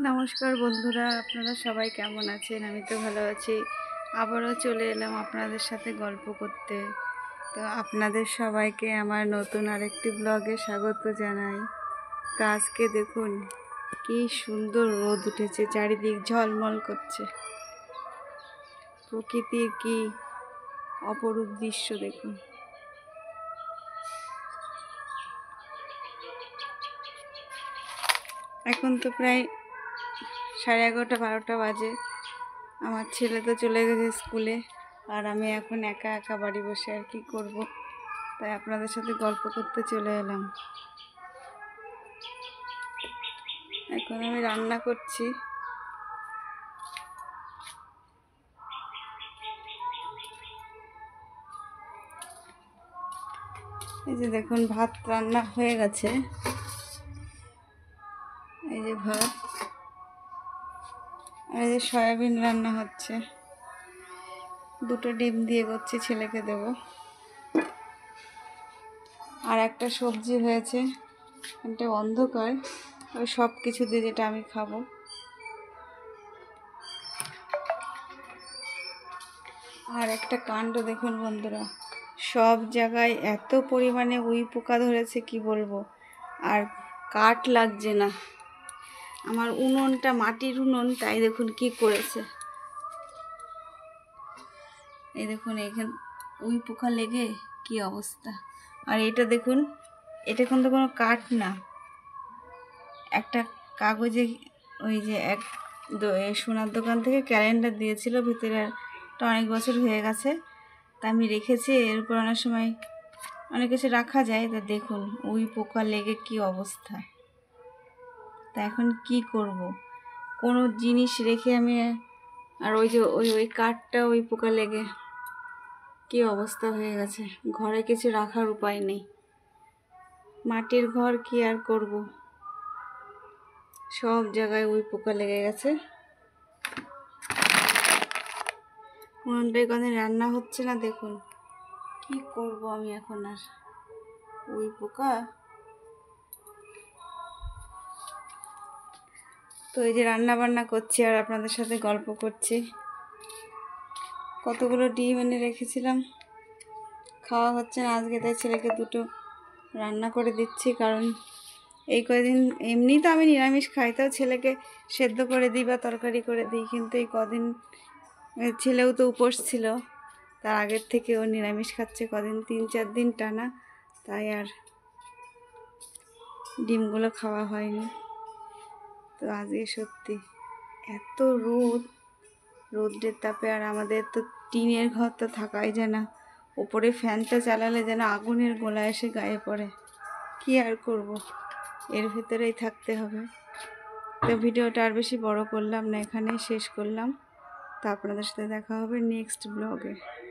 নমস্কার বন্ধুরা, আপনারা সবাই কেমন আছেন? আমি তো ভালো আছি। আবারও চলে এলাম আপনাদের সাথে গল্প করতে। তো আপনাদের সবাইকে আমার নতুন আরেকটি ব্লগে স্বাগত জানাই। তো আজকে দেখুন কি সুন্দর রোদ উঠেছে, চারিদিক ঝলমল করছে। প্রকৃতির কি অপরূপ দৃশ্য দেখুন। এখন তো প্রায় 11:30 12টা বাজে। আমার ছেলে তো চলে গেছে স্কুলে, আর আমি এখন একা একা বাড়ি বসে আর কি করব, তাই আপনাদের সাথে গল্প করতে চলে এলাম। এখন আমি রান্না করছি। এই যে দেখুন, ভাত রান্না হয়ে গেছে। এই যে ভাত, আর এই যে সয়াবিন রান্না হচ্ছে। 2টো ডিম দিয়ে করছি, ছেলেকে দেব। আর একটা সবজি হয়েছে, এটা অন্ধকার, ওই সব কিছু দিয়ে যেটা আমি খাবো। আর একটা কাণ্ড দেখুন বন্ধুরা, সব জায়গায় এত পরিমাণে উই পোকা ধরেছে কি বলবো, আর কাঠ লাগছে না। আমার উনুনটা মাটির উনুন, তাই দেখুন কি করেছে। এই দেখুন এইখান উই পোকা লেগে কি অবস্থা। আর এটা দেখুন, এটা কিন্তু কোনো কাঠ না, একটা কাগজে ওই যে সোনার দোকান থেকে ক্যালেন্ডার দিয়েছিল, ভিতরে অনেক বছর হয়ে গেছে, তা আমি রেখেছি। এর উপর অনেক সময় অনেক কিছু রাখা যায়। তা দেখুন উই পোকা লেগে কি অবস্থা। তা এখন কি করব, কোনো জিনিস রেখে আমি, আর ওই যে ওই কাঠটা ওই পোকা লেগে কি অবস্থা হয়ে গেছে। ঘরে কিছু রাখার উপায় নেই, মাটির ঘর কি আর করব, সব জায়গায় উই পোকা লেগে গেছে। উনুনটায় কদিন রান্না হচ্ছে না, দেখুন কি করব আমি এখন। আর উই পোকা। তো এই যে রান্না বান্না করছি আর আপনাদের সাথে গল্প করছি। কতগুলো ডিম এনে রেখেছিলাম, খাওয়া হচ্ছে না আজকে, তাই ছেলেকে 2টো রান্না করে দিচ্ছি। কারণ এই কদিন এমনি তো আমি নিরামিষ খাই, তাও ছেলেকে সেদ্ধ করে দিই বা তরকারি করে দিই, কিন্তু এই কদিন ছেলেও তো উপোস ছিল, তার আগের থেকে ও নিরামিষ খাচ্ছে কদিন, 3-4 দিন টানা, তাই আর ডিমগুলো খাওয়া হয়নি। তো আজকে সত্যি এত রোদের তাপে, আর আমাদের তো টিনের ঘর, তো থাকাই যায় না। ওপরে ফ্যানটা চালালে যেন আগুনের গোলা এসে গায়ে পড়ে। কি আর করব, এর ভিতরেই থাকতে হবে। তো ভিডিওটা আর বেশি বড় করলাম না, এখানেই শেষ করলাম। তো আপনাদের সাথে দেখা হবে নেক্সট ব্লগে।